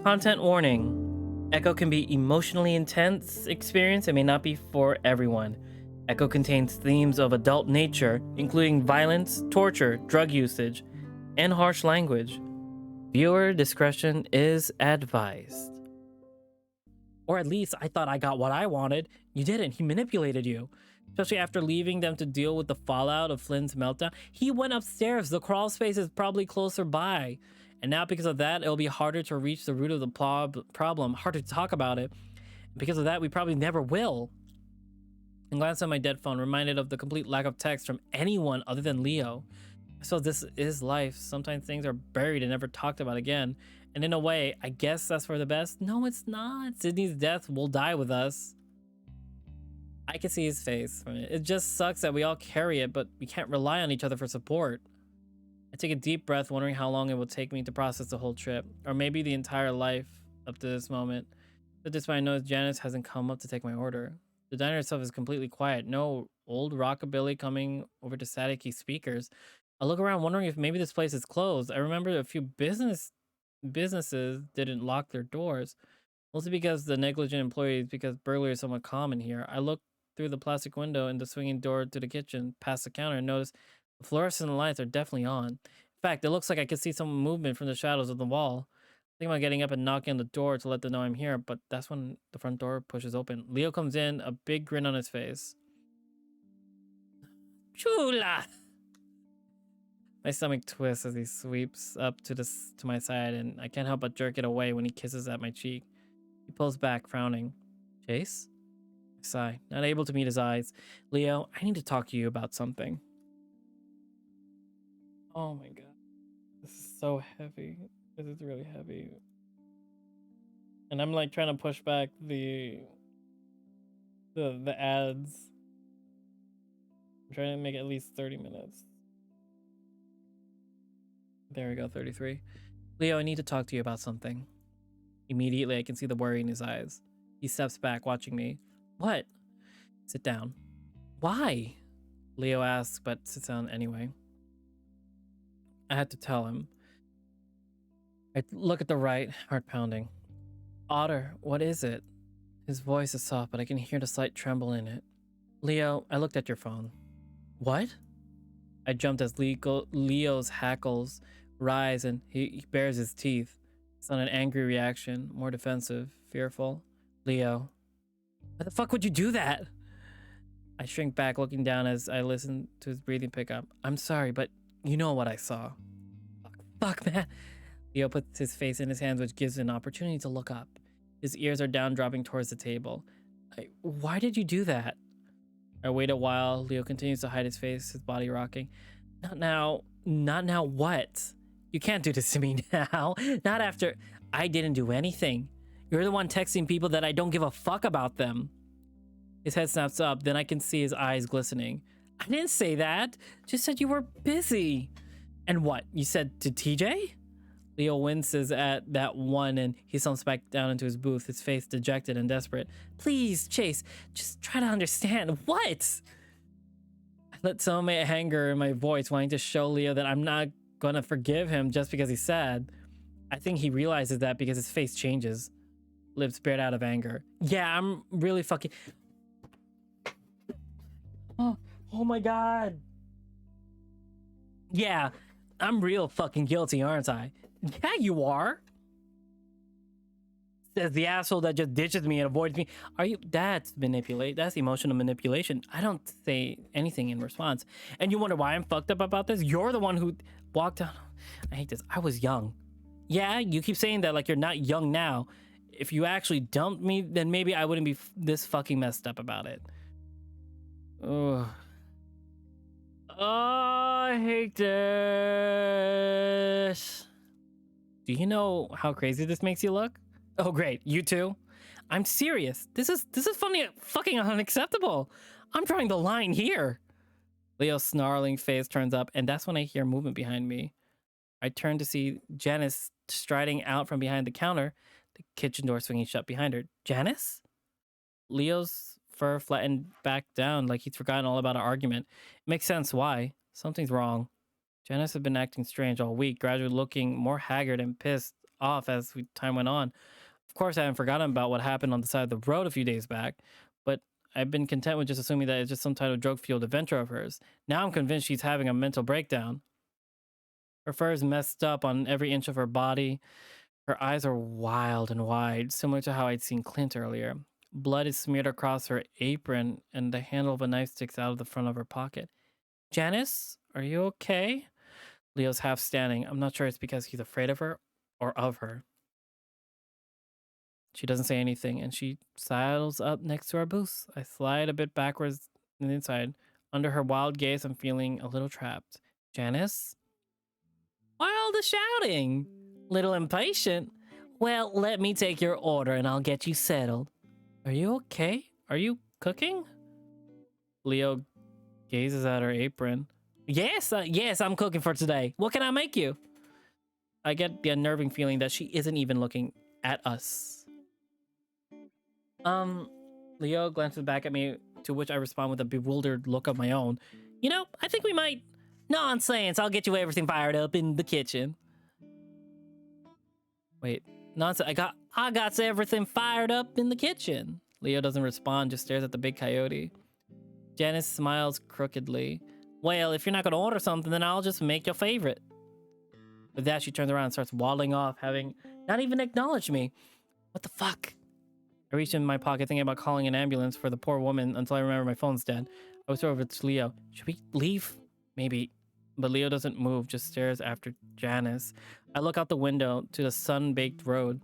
Content warning. Echo can be emotionally intense experience and may not be for everyone. Echo contains themes of adult nature, including violence, torture, drug usage, and harsh language. Viewer discretion is advised. Or at least I thought I got what I wanted. You didn't. He manipulated you. Especially after leaving them to deal with the fallout of Flynn's meltdown. He went upstairs. The crawl space is probably closer by. And now because of that, it'll be harder to reach the root of the problem. Harder to talk about it. Because of that, we probably never will. And glanced at my dead phone, reminded of the complete lack of text from anyone other than Leo. So this is life. Sometimes things are buried and never talked about again. And in a way, I guess that's for the best. No, it's not. Sydney's death will die with us. I can see his face from it. It just sucks that we all carry it, but we can't rely on each other for support. I take a deep breath, wondering how long it will take me to process the whole trip, or maybe the entire life up to this moment. But despite I know Janice hasn't come up to take my order. The diner itself is completely quiet. No old rockabilly coming over to staticky speakers. I look around wondering if maybe this place is closed. I remember a few businesses didn't lock their doors. Mostly because the negligent employees, because burglary is somewhat common here. I look through the plastic window and the swinging door to the kitchen, past the counter, and notice the fluorescent lights are definitely on. In fact, it looks like I can see some movement from the shadows of the wall. I think about getting up and knocking on the door to let them know I'm here, but that's when the front door pushes open. Leo comes in, a big grin on his face. Chula! My stomach twists as he sweeps up to my side, and I can't help but jerk it away when he kisses at my cheek. He pulls back, frowning. Chase? I sigh, not able to meet his eyes. Leo, I need to talk to you about something. Oh my god. This is so heavy. This is really heavy. And I'm like trying to push back the ads. I'm trying to make at least 30 minutes. There we go, 33. Leo, I need to talk to you about something. Immediately, I can see the worry in his eyes. He steps back, watching me. What? Sit down. Why? Leo asks, but sits down anyway. I had to tell him. I look at the right, heart pounding. Otter, what is it? His voice is soft, but I can hear the slight tremble in it. Leo, I looked at your phone. What? I jumped as Leo's hackles rise and he bares his teeth. It's not an angry reaction, more defensive, fearful. Leo, why the fuck would you do that? I shrink back, looking down as I listen to his breathing pick up. I'm sorry, but you know what I saw. Fuck, man. Leo puts his face in his hands, which gives an opportunity to look up. His ears are down, dropping towards the table. Why did you do that? I wait a while. Leo continues to hide his face, his body rocking. Not now. Not now what? You can't do this to me now. Not after I didn't do anything. You're the one texting people that I don't give a fuck about them. His head snaps up, then I can see his eyes glistening. I didn't say that. Just said you were busy. And what? You said to TJ? Leo winces at that one and he slumps back down into his booth, his face dejected and desperate. Please, Chase, just try to understand. What? I let some of my anger in my voice, wanting to show Leo that I'm not gonna forgive him just because he's sad. I think he realizes that because his face changes. Lips bared out of anger. Yeah, I'm really fucking... Oh my god. Yeah, I'm real fucking guilty, aren't I? Yeah, you are. Says the asshole that just ditches me and avoids me. Are you? That's manipulate. That's emotional manipulation. I don't say anything in response. And you wonder why I'm fucked up about this? You're the one who walked down. I hate this. I was young. Yeah, you keep saying that like you're not young now. If you actually dumped me, then maybe I wouldn't be this fucking messed up about it. Ugh. Oh, I hate this. Do you know how crazy this makes you look? Oh great, you too? I'm serious. This is funny, fucking unacceptable. I'm drawing the line here. Leo's snarling face turns up, and that's when I hear movement behind me. I turn to see Janice striding out from behind the counter, the kitchen door swinging shut behind her. Janice? Leo's fur flattened back down like he's forgotten all about our argument. It makes sense why. Something's wrong. Janice had been acting strange all week, gradually looking more haggard and pissed off as time went on. Of course, I hadn't forgotten about what happened on the side of the road a few days back, but I've been content with just assuming that it's just some type of drug fueled adventure of hers. Now I'm convinced she's having a mental breakdown. Her fur is messed up on every inch of her body. Her eyes are wild and wide, similar to how I'd seen Clint earlier. Blood is smeared across her apron, and the handle of a knife sticks out of the front of her pocket. Janice, are you okay? Leo's half standing. I'm not sure it's because he's afraid of her or of her. She doesn't say anything, and she sidles up next to our booth. I slide a bit backwards and inside. Under her wild gaze, I'm feeling a little trapped. Janice? Why all the shouting? Little impatient? Well, let me take your order and I'll get you settled. Are you okay? Are you cooking? Leo gazes at her apron. Yes, I'm cooking for today. What can I make you? I get the unnerving feeling that she isn't even looking at us. Leo glances back at me, to which I respond with a bewildered look of my own. You know, I think we might... Nonsense, I'll get you everything fired up in the kitchen. Wait, nonsense, I got everything fired up in the kitchen. Leo doesn't respond, just stares at the big coyote. Janice smiles crookedly. Well, if you're not gonna order something, then I'll just make your favorite. With that, she turns around and starts waddling off, having not even acknowledged me. What the fuck? I reach in my pocket thinking about calling an ambulance for the poor woman until I remember my phone's dead. I whisper over to Leo. Should we leave? Maybe. But Leo doesn't move, just stares after Janice. I look out the window to the sun-baked road.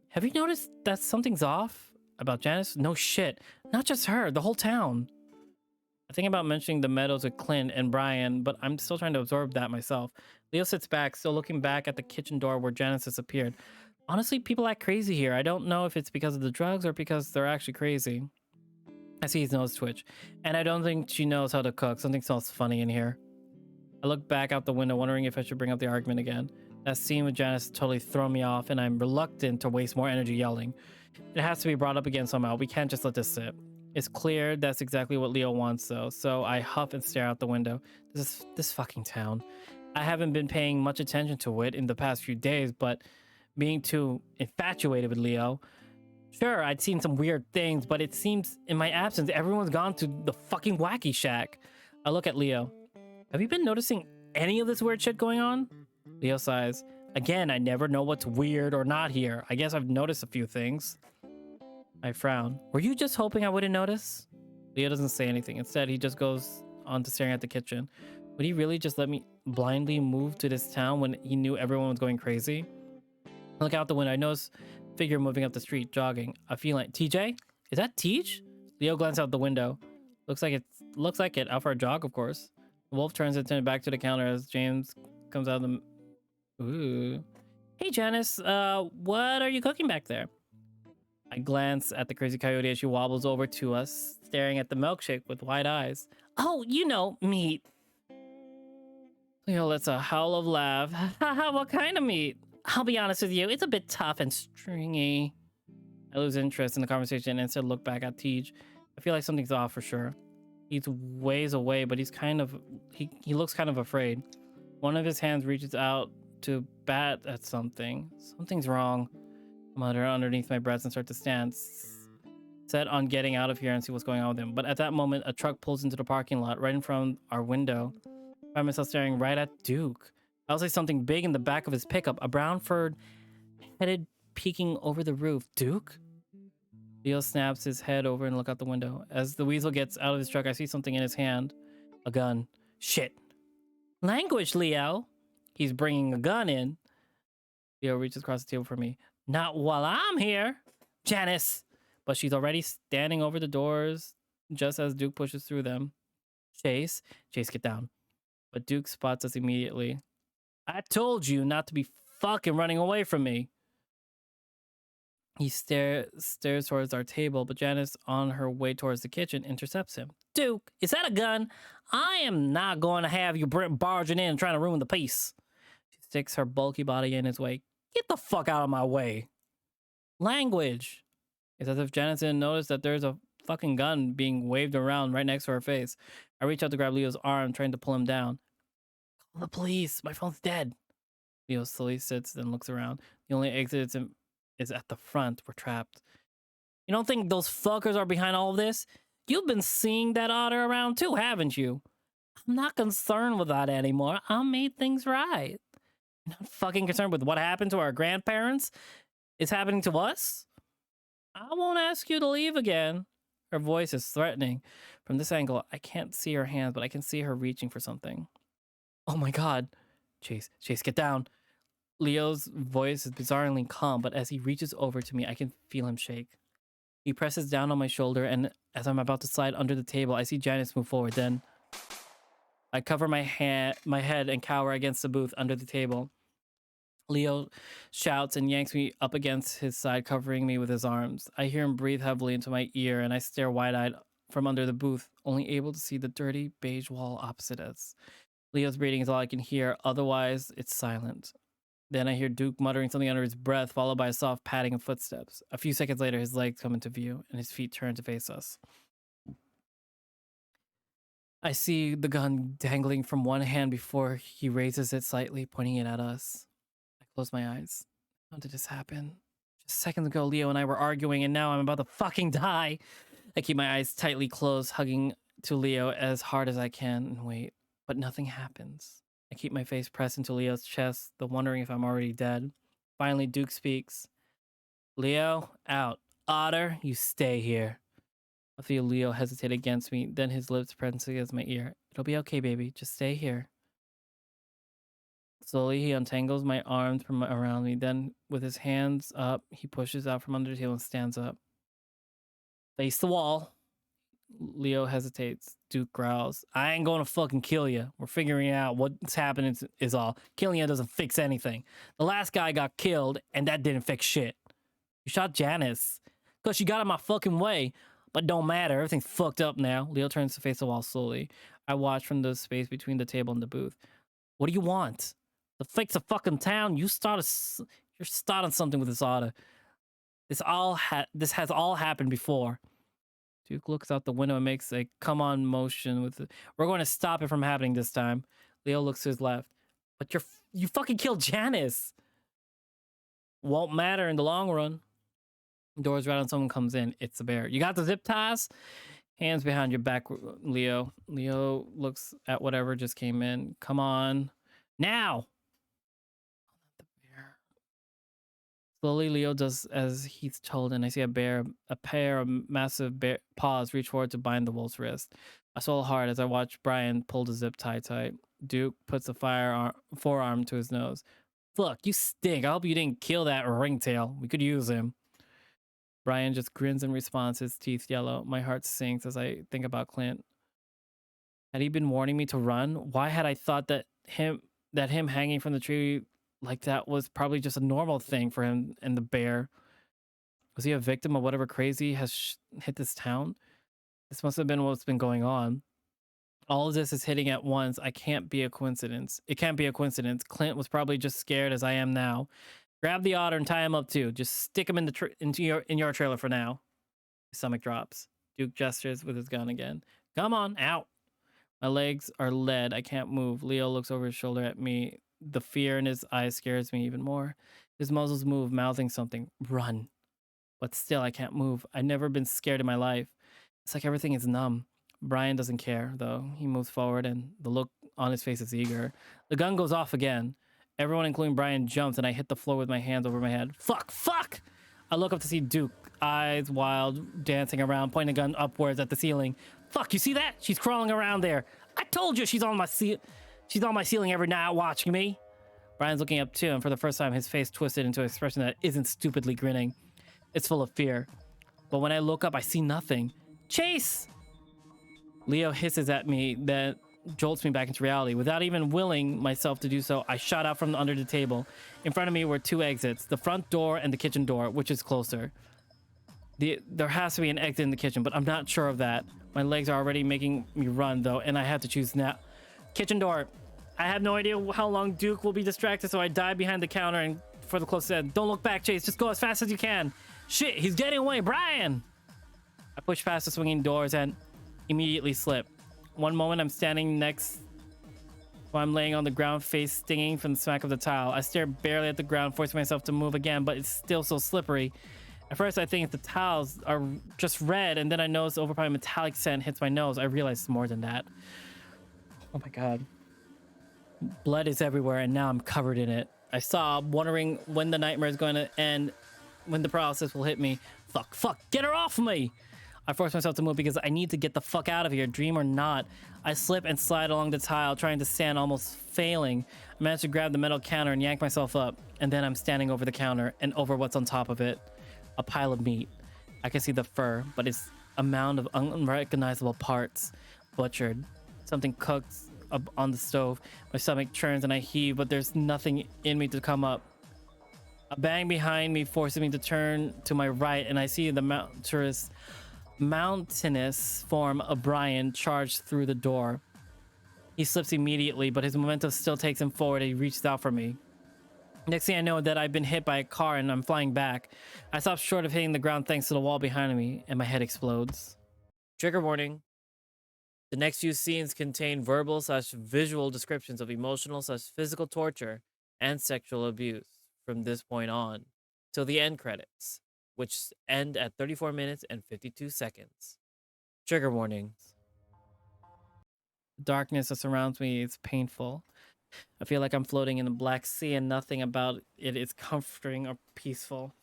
Have you noticed that something's off? About Janice? No shit. Not just her, the whole town. I think about mentioning the meadows with Clint and Brian, but I'm still trying to absorb that myself. Leo sits back, still looking back at the kitchen door where Janice disappeared. Honestly, people act crazy here. I don't know if it's because of the drugs or because they're actually crazy. I see his nose twitch. And I don't think she knows how to cook. Something smells funny in here. I look back out the window, wondering if I should bring up the argument again. That scene with Janice totally thrown me off, and I'm reluctant to waste more energy yelling. It has to be brought up again somehow. We can't just let this sit. It's clear that's exactly what Leo wants, though, so I huff and stare out the window. This fucking town. I haven't been paying much attention to it in the past few days, but being too infatuated with Leo. Sure, I'd seen some weird things, but it seems in my absence, everyone's gone to the fucking wacky shack. I look at Leo. Have you been noticing any of this weird shit going on? Leo sighs. Again, I never know what's weird or not here. I guess I've noticed a few things. I frown. Were you just hoping I wouldn't notice? Leo doesn't say anything. Instead, he just goes on to staring at the kitchen. Would he really just let me blindly move to this town when he knew everyone was going crazy? I look out the window. I notice a figure moving up the street, jogging. I feel like, TJ? Is that Tej? Leo glances out the window. Looks like it. Out for a jog, of course. The wolf turns it back to the counter as James comes out of the... Ooh. Hey, Janice, what are you cooking back there? I glance at the crazy coyote as she wobbles over to us, staring at the milkshake with wide eyes. Oh, you know, meat. Leo lets a howl of laugh. Haha, what kind of meat? I'll be honest with you, it's a bit tough and stringy. I lose interest in the conversation and instead look back at Tej. I feel like something's off for sure. He's ways away, but he looks kind of afraid. One of his hands reaches out to bat at something. Something's wrong. I mutter underneath my breath and start to stand, set on getting out of here and see what's going on with him. But at that moment, a truck pulls into the parking lot right in front of our window. I find myself staring right at Duke. I'll say something big in the back of his pickup, a brown furred headed peeking over the roof. Duke? Leo snaps his head over and look out the window. As the weasel gets out of his truck, I see something in his hand. A gun. Shit. Language, Leo. He's bringing a gun in. Leo reaches across the table for me. Not while I'm here. Janice. But she's already standing over the doors just as Duke pushes through them. Chase, get down. But Duke spots us immediately. I told you not to be fucking running away from me. He stares towards our table, but Janice, on her way towards the kitchen, intercepts him. Duke, is that a gun? I am not going to have you barging in and trying to ruin the peace. She sticks her bulky body in his way. Get the fuck out of my way. Language. It's as if Janice didn't notice that there's a fucking gun being waved around right next to her face. I reach out to grab Leo's arm, trying to pull him down. Call the police. My phone's dead. Leo slowly sits and looks around. The only exit is at the front. We're trapped. You don't think those fuckers are behind all of this? You've been seeing that otter around too, haven't you? I'm not concerned with that anymore. I made things right. You're not fucking concerned with what happened to our grandparents? It's happening to us? I won't ask you to leave again. Her voice is threatening. From this angle, I can't see her hands, but I can see her reaching for something. Oh my god. Chase, get down. Leo's voice is bizarrely calm, but as he reaches over to me, I can feel him shake. He presses down on my shoulder, and as I'm about to slide under the table, I see Janice move forward. Then I cover my head and cower against the booth under the table. Leo shouts and yanks me up against his side, covering me with his arms. I hear him breathe heavily into my ear, and I stare wide-eyed from under the booth, only able to see the dirty beige wall opposite us. Leo's breathing is all I can hear, otherwise it's silent. Then I hear Duke muttering something under his breath, followed by a soft padding of footsteps. A few seconds later, his legs come into view, and his feet turn to face us. I see the gun dangling from one hand before he raises it slightly, pointing it at us. I close my eyes. How did this happen? Just seconds ago, Leo and I were arguing, and now I'm about to fucking die. I keep my eyes tightly closed, hugging to Leo as hard as I can, and wait. But nothing happens. I keep my face pressed into Leo's chest, though wondering if I'm already dead. Finally, Duke speaks. Leo, out. Otter, you stay here. I feel Leo hesitate against me, then his lips press against my ear. It'll be okay, baby. Just stay here. Slowly, he untangles my arms from around me. Then, with his hands up, he pushes out from under the table and stands up. Face the wall. Leo hesitates. Duke growls. I ain't gonna fucking kill you. We're figuring out what's happening is all. Killing you doesn't fix anything. The last guy got killed, and that didn't fix shit. You shot Janice. Because she got in my fucking way. But don't matter. Everything's fucked up now. Leo turns to face the wall slowly. I watch from the space between the table and the booth. What do you want? To fix the fucking town? You're starting something with this otter. This has all happened before. Duke looks out the window and makes a come on motion with it. We're going to stop it from happening this time. Leo looks to his left. But you fucking killed Janice. Won't matter in the long run. Doors rattle and someone comes in. It's the bear. You got the zip ties? Hands behind your back, Leo. Leo looks at whatever just came in. Come on. Now! The bear. Slowly, Leo does as he's told, and I see a pair of massive paws reach forward to bind the wolf's wrist. I swallow hard as I watch Brian pull the zip tie tight. Duke puts a forearm to his nose. Fuck, you stink. I hope you didn't kill that ringtail. We could use him. Brian just grins in response, his teeth yellow. My heart sinks as I think about Clint. Had he been warning me to run? Why had I thought that him hanging from the tree like that was probably just a normal thing for him and the bear? Was he a victim of whatever crazy has hit this town? This must have been what's been going on. All of this is hitting at once. It can't be a coincidence. Clint was probably just scared as I am now. Grab the otter and tie him up too. Just stick him in your trailer for now. His stomach drops. Duke gestures with his gun again. Come on, out. My legs are lead. I can't move. Leo looks over his shoulder at me. The fear in his eyes scares me even more. His muzzles move, mouthing something. Run. But still, I can't move. I've never been scared in my life. It's like everything is numb. Brian doesn't care, though. He moves forward, and the look on his face is eager. The gun goes off again. Everyone, including Brian, jumps, and I hit the floor with my hands over my head. Fuck! I look up to see Duke, eyes wild, dancing around, pointing the gun upwards at the ceiling. Fuck, you see that? She's crawling around there. I told you she's on my ceiling every night watching me. Brian's looking up too, and for the first time, his face twisted into an expression that isn't stupidly grinning. It's full of fear. But when I look up, I see nothing. Chase! Leo hisses at me, that jolts me back into reality. Without even willing myself to do so, I shot out from under the table. In front of me were two exits, the front door and the kitchen door, which is closer. There has to be an exit in the kitchen, but I'm not sure of that. My legs are already making me run, though, and I have to choose now. Kitchen door. I have no idea how long Duke will be distracted, so I dive behind the counter and for the close end. Don't look back, Chase. Just go as fast as you can. Shit, he's getting away. Brian! I push past the swinging doors and immediately slip. One moment I'm standing next While I'm laying on the ground, face stinging from the smack of the tile. I stare barely at the ground, forcing myself to move again, but it's still so slippery. At first, I think the tiles are just red, and then I notice the overpowering metallic scent hits my nose. I realize it's more than that. Oh my god. Blood is everywhere, and now I'm covered in it. I sob, wondering when the nightmare is going to end, when the paralysis will hit me. Fuck, get her off me! I force myself to move because I need to get the fuck out of here, dream or not. I slip and slide along the tile, trying to stand, almost failing. I manage to grab the metal counter and yank myself up, and then I'm standing over the counter and over what's on top of it. A pile of meat. I can see the fur, but it's a mound of unrecognizable parts. Butchered. Something cooked up on the stove. My stomach churns and I heave, but there's nothing in me to come up. A bang behind me forces me to turn to my right, and I see the mountainous form of Brian charge through the door. He slips immediately, but his momentum still takes him forward and he reaches out for me. Next thing I know that I've been hit by a car and I'm flying back. I stop short of hitting the ground thanks to the wall behind me, and my head explodes. Trigger warning. The next few scenes contain verbal/visual descriptions of emotional/physical torture and sexual abuse from this point on till the end credits, which end at 34 minutes and 52 seconds. Trigger warnings. The darkness that surrounds me is painful. I feel like I'm floating in the Black Sea and nothing about it is comforting or peaceful.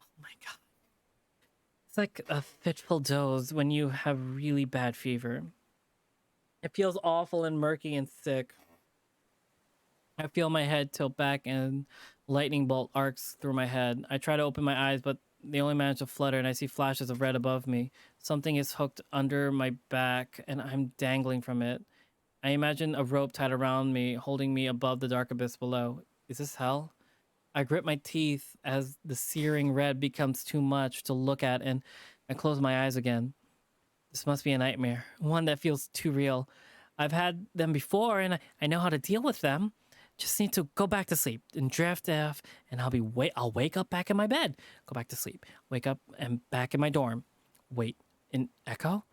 Oh my god. It's like a fitful doze when you have really bad fever. It feels awful and murky and sick. I feel my head tilt back and lightning bolt arcs through my head. I try to open my eyes, but they only manage to flutter, and I see flashes of red above me. Something is hooked under my back, and I'm dangling from it. I imagine a rope tied around me, holding me above the dark abyss below. Is this hell? I grip my teeth as the searing red becomes too much to look at, and I close my eyes again. This must be a nightmare, one that feels too real. I've had them before, and I know how to deal with them. Just need to go back to sleep and drift off, and I'll wake up back in my bed. Go back to sleep. Wake up and back in my dorm. Wait, an echo?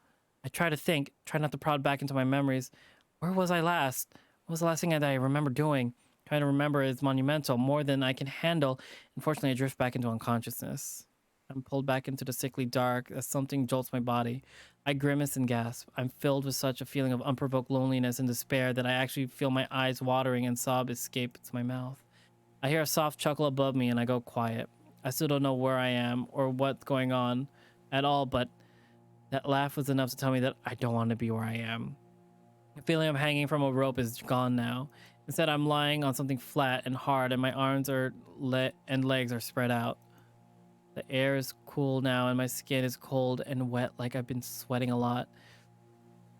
I try to think, try not to prod back into my memories. Where was I last? What was the last thing that I remember doing? Trying to remember is monumental, more than I can handle. Unfortunately, I drift back into unconsciousness. I'm pulled back into the sickly dark as something jolts my body. I grimace and gasp. I'm filled with such a feeling of unprovoked loneliness and despair that I actually feel my eyes watering and sob escape to my mouth. I hear a soft chuckle above me and I go quiet. I still don't know where I am or what's going on at all, but that laugh was enough to tell me that I don't want to be where I am. The feeling of hanging from a rope is gone now. Instead, I'm lying on something flat and hard, and my arms and legs are spread out. The air is cool now, and my skin is cold and wet like I've been sweating a lot.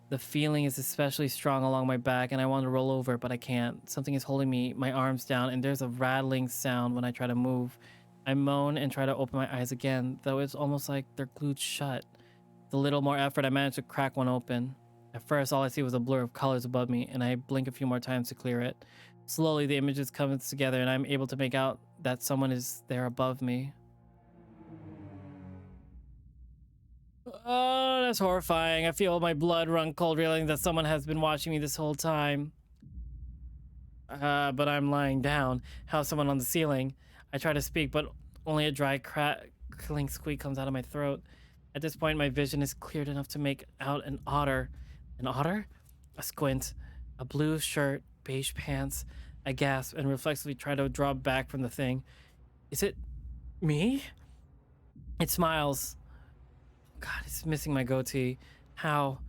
The feeling is especially strong along my back, and I want to roll over, but I can't. Something is holding my arms down, and there's a rattling sound when I try to move. I moan and try to open my eyes again, though it's almost like they're glued shut. With a little more effort, I manage to crack one open. At first, all I see was a blur of colors above me, and I blink a few more times to clear it. Slowly, the images come together, and I'm able to make out that someone is there above me. Oh, that's horrifying. I feel my blood run cold, realizing that someone has been watching me this whole time. But I'm lying down. How's someone on the ceiling? I try to speak, but only a dry, crackling squeak comes out of my throat. At this point, my vision is cleared enough to make out an otter. An otter? A squint. A blue shirt, beige pants. I gasp and reflexively try to draw back from the thing. Is it me? It smiles. God, it's missing my goatee. How?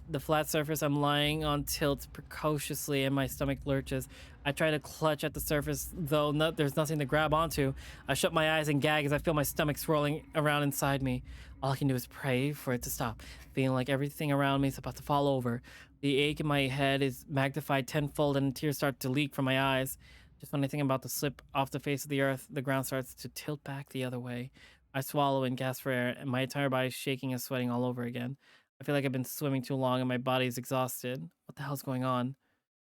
The flat surface I'm lying on tilts precariously and my stomach lurches. I try to clutch at the surface, though there's nothing to grab onto. I shut my eyes and gag as I feel my stomach swirling around inside me. All I can do is pray for it to stop, feeling like everything around me is about to fall over. The ache in my head is magnified tenfold and tears start to leak from my eyes. Just when I think I'm about to slip off the face of the earth, the ground starts to tilt back the other way. I swallow and gasp for air, and my entire body is shaking and sweating all over again. I feel like I've been swimming too long and my body is exhausted. What the hell's going on?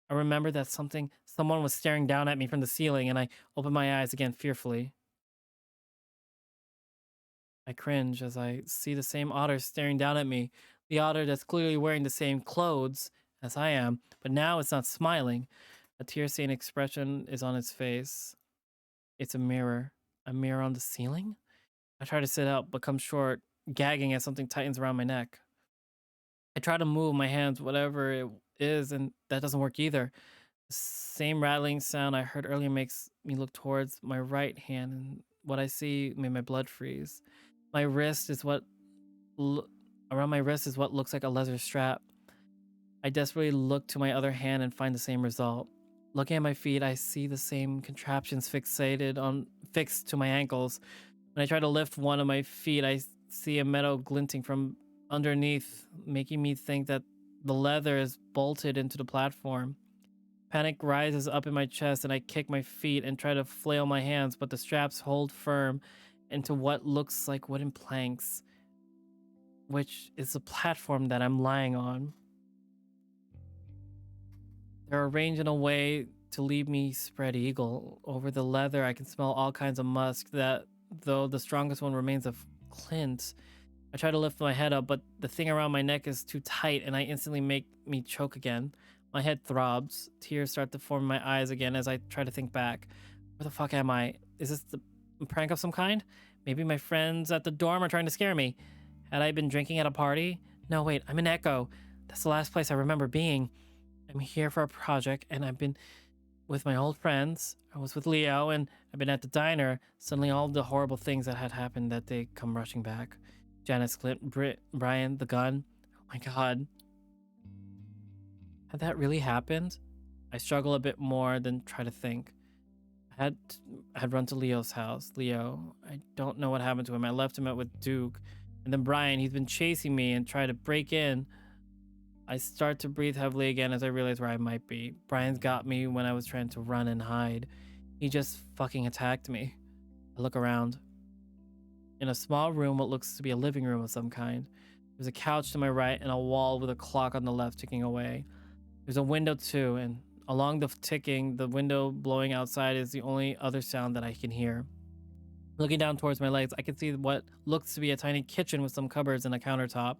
I remember that someone was staring down at me from the ceiling, and I open my eyes again fearfully. I cringe as I see the same otter staring down at me. The otter that's clearly wearing the same clothes as I am, but now it's not smiling. A tear-stained expression is on its face. It's a mirror. A mirror on the ceiling? I try to sit up, but come short, gagging as something tightens around my neck. I try to move my hands, whatever it is, and that doesn't work either. The same rattling sound I heard earlier makes me look towards my right hand, and what I see made my blood freeze. My wrist is what lo- around my wrist is what looks like a leather strap. I desperately look to my other hand and find the same result. Looking at my feet, I see the same contraptions fixed to my ankles. When I try to lift one of my feet, I see a metal glinting from underneath, making me think that the leather is bolted into the platform. Panic rises up in my chest and I kick my feet and try to flail my hands, but the straps hold firm into what looks like wooden planks, which is the platform that I'm lying on. They're arranged in a way to leave me spread eagle. Over the leather, I can smell all kinds of musk that, though the strongest one remains of Clint. I try to lift my head up, but the thing around my neck is too tight and I instantly make me choke again. My head throbs. Tears start to form in my eyes again as I try to think back. Where the fuck am I? Is this a prank of some kind? Maybe my friends at the dorm are trying to scare me. Had I been drinking at a party? No, wait, I'm in Echo. That's the last place I remember being. I'm here for a project and I've been with my old friends. I was with Leo and I've been at the diner. Suddenly all the horrible things that had happened that day come rushing back. Janice, Clint, Brian, the gun. Oh my god. Had that really happened? I struggle a bit more than try to think. I had run to Leo's house. Leo, I don't know what happened to him. I left him out with Duke. And then Brian, he's been chasing me and tried to break in. I start to breathe heavily again as I realize where I might be. Brian's got me when I was trying to run and hide. He just fucking attacked me. I look around. In a small room, what looks to be a living room of some kind. There's a couch to my right and a wall with a clock on the left ticking away. There's a window too, and along the ticking, the window blowing outside is the only other sound that I can hear. Looking down towards my legs, I can see what looks to be a tiny kitchen with some cupboards and a countertop.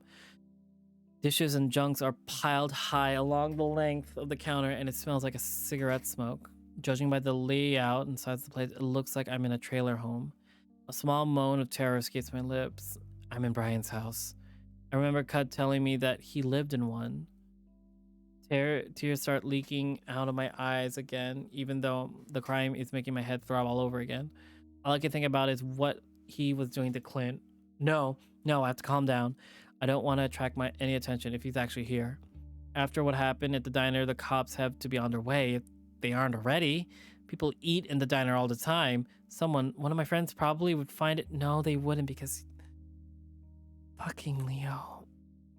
Dishes and junks are piled high along the length of the counter, and it smells like a cigarette smoke. Judging by the layout inside the place, it looks like I'm in a trailer home. A small moan of terror escapes my lips. I'm in Brian's house. I remember Cud telling me that he lived in one. Tears start leaking out of my eyes again, even though the crime is making my head throb all over again. All I can think about is what he was doing to Clint. No, I have to calm down. I don't want to attract any attention if he's actually here. After what happened at the diner, the cops have to be on their way if they aren't already. People eat in the diner all the time. One of my friends probably would find it. No, they wouldn't because... Fucking Leo.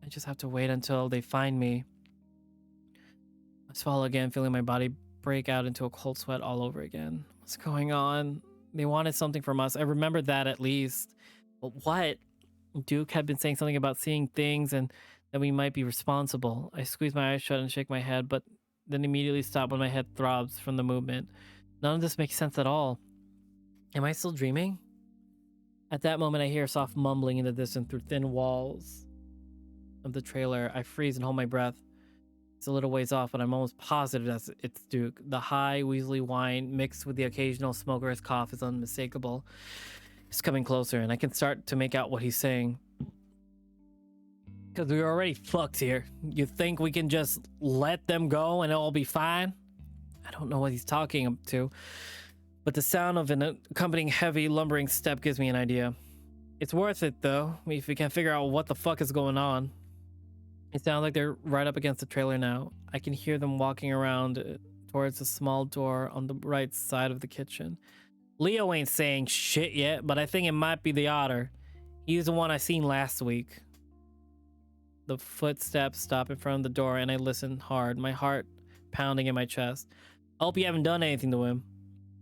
I just have to wait until they find me. I swallow again, feeling my body break out into a cold sweat all over again. What's going on? They wanted something from us. I remember that at least. But what? Duke had been saying something about seeing things and that we might be responsible. I squeeze my eyes shut and shake my head, but then immediately stop when my head throbs from the movement. None of this makes sense at all. Am I still dreaming? At that moment, I hear soft mumbling in the distance through thin walls of the trailer. I freeze and hold my breath. It's a little ways off, but I'm almost positive that it's Duke. The high, weaselly whine mixed with the occasional smoker's cough is unmistakable. It's coming closer, and I can start to make out what he's saying. Because we're already fucked here. You think we can just let them go and it'll be fine? I don't know what he's talking to, but the sound of an accompanying heavy, lumbering step gives me an idea. It's worth it, though, if we can figure out what the fuck is going on. It sounds like they're right up against the trailer now. I can hear them walking around towards the small door on the right side of the kitchen. Leo ain't saying shit yet, but I think it might be the otter. He's the one I seen last week. The footsteps stop in front of the door and I listen hard, my heart pounding in my chest. I hope you haven't done anything to him.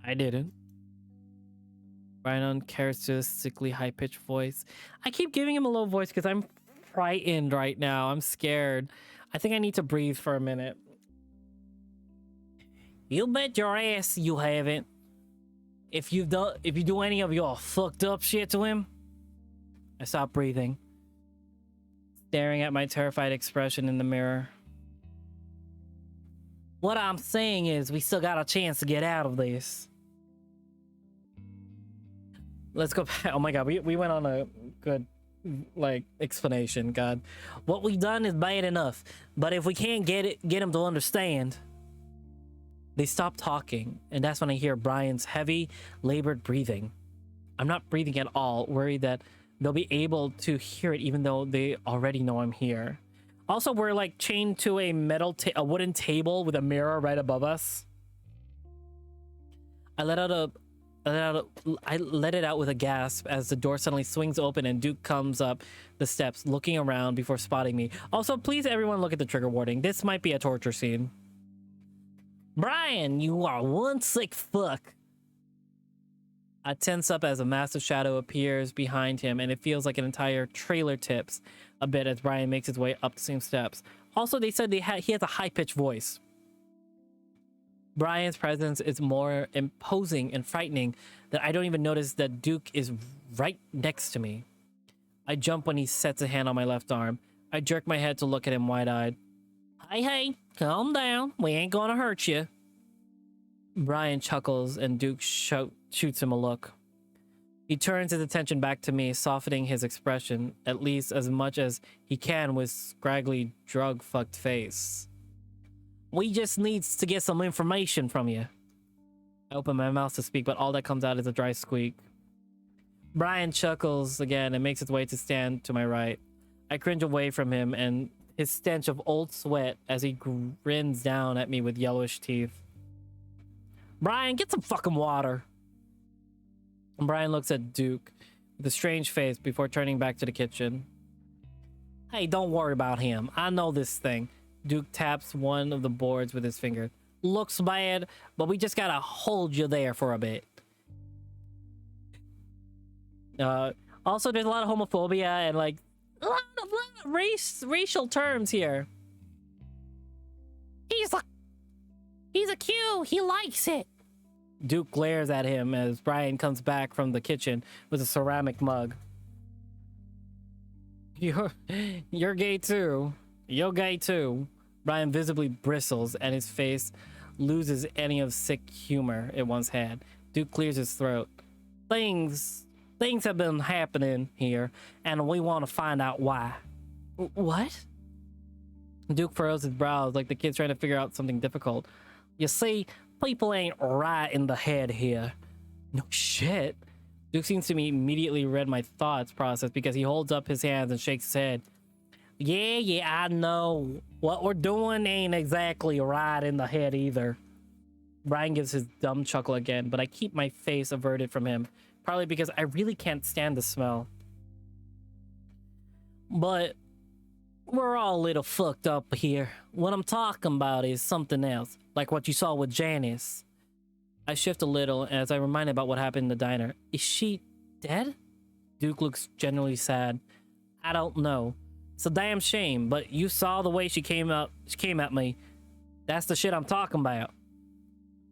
I didn't. Brian uncharacteristically high-pitched voice. I keep giving him a low voice because I'm frightened right now. I'm scared. I think I need to breathe for a minute. You bet your ass you haven't. If you do any of your fucked up shit to him. I stop breathing, staring at my terrified expression in the mirror. What I'm saying is we still got a chance to get out of this. Let's go back. Oh my god, we went on a good like explanation. God, what we've done is bad enough, but if we can't get him to understand. They stop talking, and that's when I hear Brian's heavy, labored breathing. I'm not breathing at all, worried that they'll be able to hear it even though they already know I'm here. Also, we're like chained to a wooden table with a mirror right above us. I let it out with a gasp as the door suddenly swings open and Duke comes up the steps, looking around before spotting me. Also, please everyone look at the trigger warning. This might be a torture scene. Brian, you are one sick fuck. I tense up as a massive shadow appears behind him, and it feels like an entire trailer tips a bit as Brian makes his way up the same steps. Also, they said he has a high-pitched voice. Brian's presence is more imposing and frightening that I don't even notice that Duke is right next to me. I jump when he sets a hand on my left arm. I jerk my head to look at him wide-eyed. Hey, calm down. We ain't gonna hurt you. Brian chuckles and Duke shoots him a look. He turns his attention back to me, softening his expression, at least as much as he can with scraggly, drug-fucked face. We just needs to get some information from you. I open my mouth to speak, but all that comes out is a dry squeak. Brian chuckles again and makes his way to stand to my right. I cringe away from him and his stench of old sweat as he grins down at me with yellowish teeth. Brian, get some fucking water. And Brian looks at Duke with a strange face before turning back to the kitchen. Hey, don't worry about him. I know this thing. Duke taps one of the boards with his finger. Looks bad, but we just gotta hold you there for a bit. Also, there's a lot of homophobia and like a lot of racial terms here. He's a Q. He likes it. Duke glares at him as Brian comes back from the kitchen with a ceramic mug. You're gay too. You're gay too. Brian visibly bristles and his face loses any of sick humor it once had. Duke clears his throat. Things have been happening here, and we want to find out why. What? Duke furrows his brows like the kid's trying to figure out something difficult. You see, people ain't right in the head here. No shit. Duke seems to me immediately read my thoughts process because he holds up his hands and shakes his head. Yeah, I know. What we're doing ain't exactly right in the head either. Brian gives his dumb chuckle again, but I keep my face averted from him, probably because I really can't stand the smell. But we're all a little fucked up here. What I'm talking about is something else, like what you saw with Janice. I shift a little as I remind about what happened in the diner. Is she dead? Duke looks genuinely sad. I don't know. It's a damn shame, but you saw the way she came at me. That's the shit I'm talking about.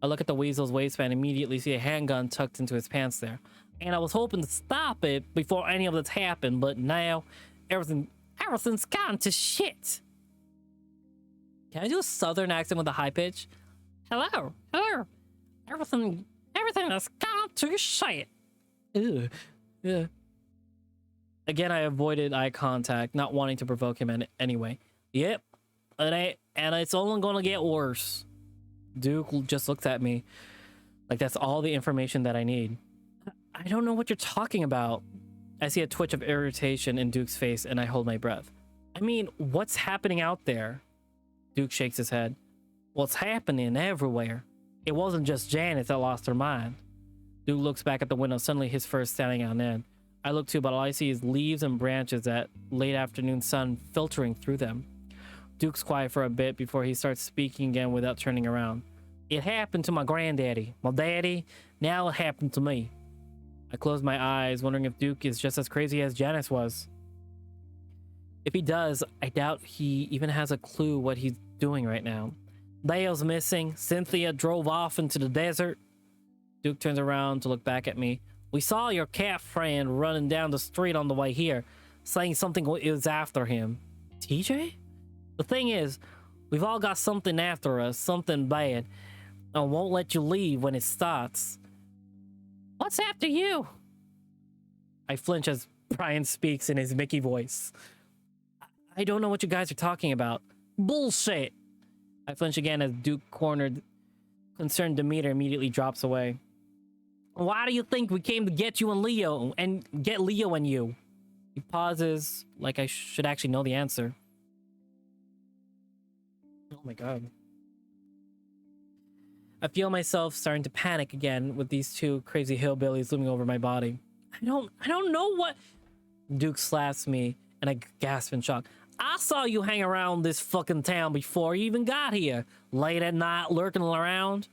I look at the weasel's waistband and immediately see a handgun tucked into his pants there. And I was hoping to stop it before any of this happened, but now everything's gone to shit. Can I do a southern accent with a high pitch? Hello. Everything has gone to shit. Ew. Yeah. Again, I avoided eye contact, not wanting to provoke him in any way. Yep, and it's only gonna get worse. Duke just looks at me like that's all the information that I need. I don't know what you're talking about. I see a twitch of irritation in Duke's face and I hold my breath. I mean, what's happening out there? Duke shakes his head. Well, it's happening everywhere. It wasn't just Janice that lost her mind. Duke looks back at the window, suddenly his fur standing on end. I look too, but all I see is leaves and branches, that late afternoon sun filtering through them. Duke's quiet for a bit before he starts speaking again without turning around. It happened to my granddaddy, my daddy, now it happened to me. I close my eyes, wondering if Duke is just as crazy as Janice was. If he does, I doubt he even has a clue what he's doing right now. Dale's missing. Cynthia drove off into the desert. Duke turns around to look back at me. We saw your cat friend running down the street on the way here, saying something is after him. TJ? The thing is, We've all got something after us, something bad, and won't let you leave when it starts. What's after you? I flinch as Brian speaks in his Mickey voice. I don't know what you guys are talking about. Bullshit! I flinch again as Duke cornered. Concerned Demeter immediately drops away. Why do you think we came to get you and Leo, and get Leo and you? He pauses, like I should actually know the answer. Oh my god. I feel myself starting to panic again with these two crazy hillbillies looming over my body. I don't know what... Duke slaps me, and I gasp in shock. I saw you hang around this fucking town before you even got here. Late at night, lurking around.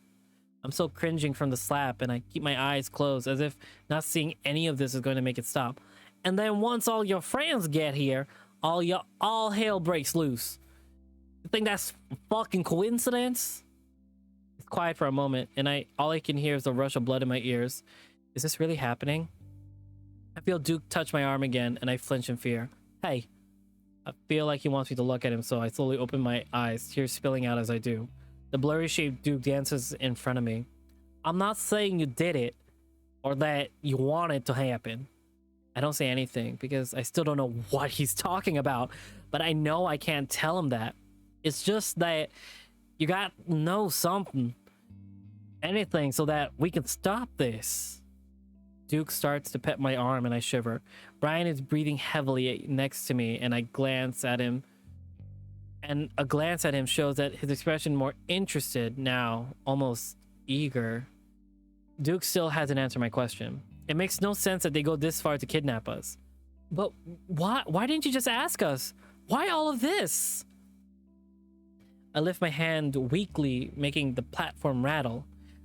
I'm so cringing from the slap, and I keep my eyes closed as if not seeing any of this is going to make it stop. And then once all your friends get here, all hell breaks loose. You think that's fucking coincidence? It's quiet for a moment, and all I can hear is the rush of blood in my ears. Is this really happening? I feel Duke touch my arm again, and I flinch in fear. Hey. I feel like he wants me to look at him, so I slowly open my eyes, tears spilling out as I do. The blurry-shaped Duke dances in front of me. I'm not saying you did it, or that you want it to happen. I don't say anything, because I still don't know what he's talking about, but I know I can't tell him that. It's just that you got to know something. Anything, so that we can stop this. Duke starts to pet my arm and I shiver. Brian is breathing heavily next to me and I glance at him. And a glance at him shows that his expression more interested now, almost eager. Duke still hasn't answered my question. It makes no sense that they go this far to kidnap us. But why didn't you just ask us? Why all of this? I lift my hand weakly, making the platform rattle.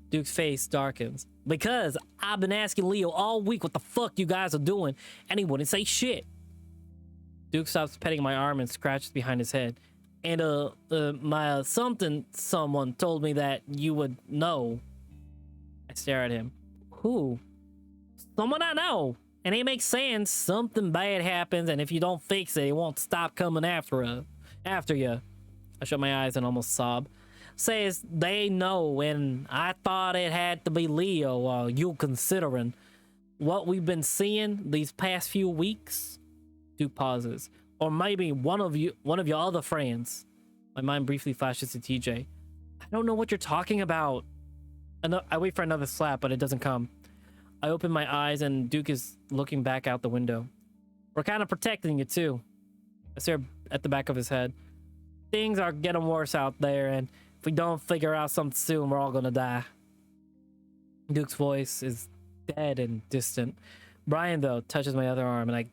Duke's face darkens. Because I've been asking Leo all week what the fuck you guys are doing, and he wouldn't say shit. Duke stops petting my arm and scratches behind his head. And someone told me that you would know. I stare at him. Who? Someone I know. And it makes sense. Something bad happens, and if you don't fix it, it won't stop coming after you. I shut my eyes and almost sob. Says they know, and I thought it had to be Leo. You considering what we've been seeing these past few weeks? Duke pauses. Or maybe one of your other friends. My mind briefly flashes to TJ. I don't know what you're talking about. I wait for another slap, but it doesn't come. I open my eyes and Duke is looking back out the window. We're kind of protecting you too. I stare at the back of his head. Things are getting worse out there, and if we don't figure out something soon, we're all gonna die. Duke's voice is dead and distant. Brian, though, touches my other arm, and I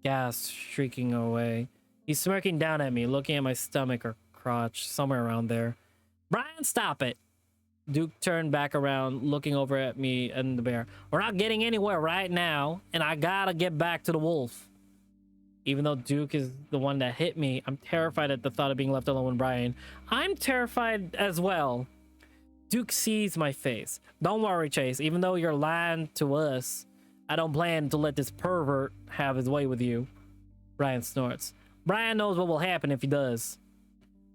gasp, shrieking away. He's smirking down at me, looking at my stomach or crotch, somewhere around there. Brian, stop it! Duke turned back around, looking over at me and the bear. We're not getting anywhere right now, and I gotta get back to the wolf. Even though Duke is the one that hit me, I'm terrified at the thought of being left alone with Brian. I'm terrified as well. Duke sees my face. Don't worry, Chase. Even though you're lying to us, I don't plan to let this pervert have his way with you. Brian snorts. Brian knows what will happen if he does.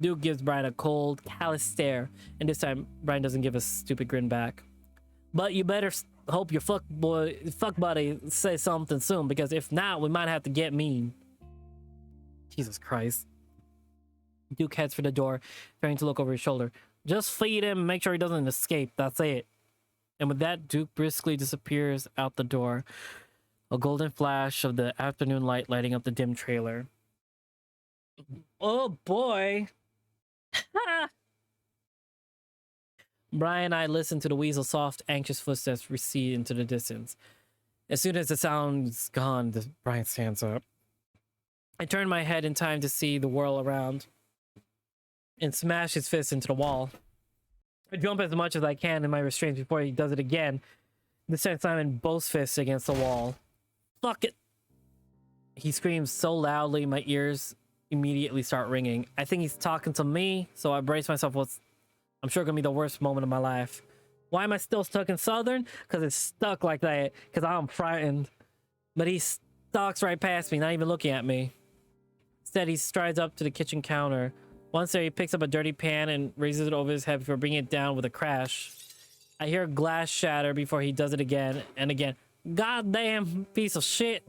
Duke gives Brian a cold, callous stare, and this time Brian doesn't give a stupid grin back. But you better hope your fuck buddy says something soon, because if not, we might have to get mean. Jesus Christ. Duke heads for the door, fearing to look over his shoulder. Just feed him, make sure he doesn't escape, that's it. And with that, Duke briskly disappears out the door. A golden flash of the afternoon light lighting up the dim trailer. Oh boy! Brian and I listen to the weasel's soft, anxious footsteps recede into the distance. As soon as the sound's gone, Brian stands up. I turn my head in time to see the whirl around and smash his fist into the wall. I jump as much as I can in my restraints before he does it again. This time Simon both fists against the wall. Fuck it! He screams so loudly, my ears immediately start ringing. I think he's talking to me, so I brace myself for what's I'm sure gonna be the worst moment of my life. Why am I still stuck in Southern? Because it's stuck like that, because I'm frightened. But he stalks right past me, not even looking at me. Instead, he strides up to the kitchen counter, Once there, he picks up a dirty pan and raises it over his head before bringing it down with a crash. I hear glass shatter before he does it again and again. Goddamn piece of shit.